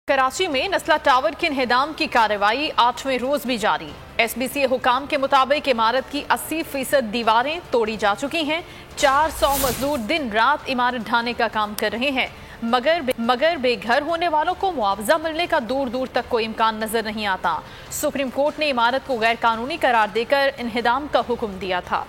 कराची में नस्ला टावर के इन्हेदाम की कार्रवाई 8वें रोज भी जारी। SBC हुकाम के मुताबिक इमारत की 80% दीवारें तोड़ी जा चुकी हैं। 400 मजदूर दिन रात इमारत ढाने का काम कर रहे हैं, मगर बेघर होने वालों को मुआवजा मिलने का दूर दूर तक कोई इम्कान नजर नहीं आता। सुप्रीम कोर्ट ने इमारत को गैर कानूनी करार देकर इन्हेदाम का हुक्म दिया था।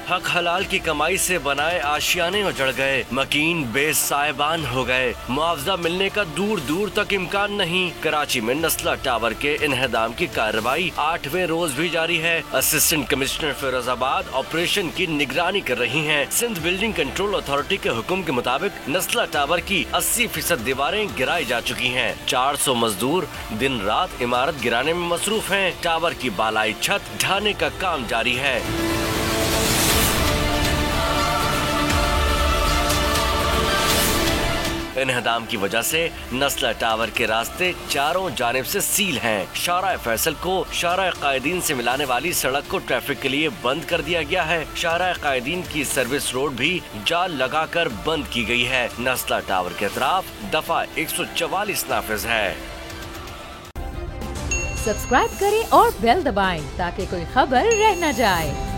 हक हलाल की कमाई से बनाए आशियाने उजड़ गए, मकीन बेस साहिबान हो गए, मुआवजा मिलने का दूर दूर तक इम्कान नहीं। कराची में नस्ला टावर के इन्हेदाम की कार्रवाई 8वें रोज भी जारी है। असिस्टेंट कमिश्नर फिरोजाबाद ऑपरेशन की निगरानी कर रही हैं। सिंध बिल्डिंग कंट्रोल अथॉरिटी के हुक्म के मुताबिक नस्ला टावर की 80% दीवारें गिराई जा चुकी हैं। 400 मजदूर दिन रात इमारत गिराने में मसरूफ हैं। टावर की बालाई छत ढाने का काम जारी है। इन्हेदाम की वजह से नस्ला टावर के रास्ते चारों जानिब से सील हैं। शाहराह फैसल को शाहराह कायदीन से मिलाने वाली सड़क को ट्रैफिक के लिए बंद कर दिया गया है। शाहराह कायदीन की सर्विस रोड भी जाल लगाकर बंद की गई है। नस्ला टावर के अतराफ दफा 144 नाफिज है। सब्सक्राइब करें और बेल दबाएं ताकि कोई खबर रह न जाए।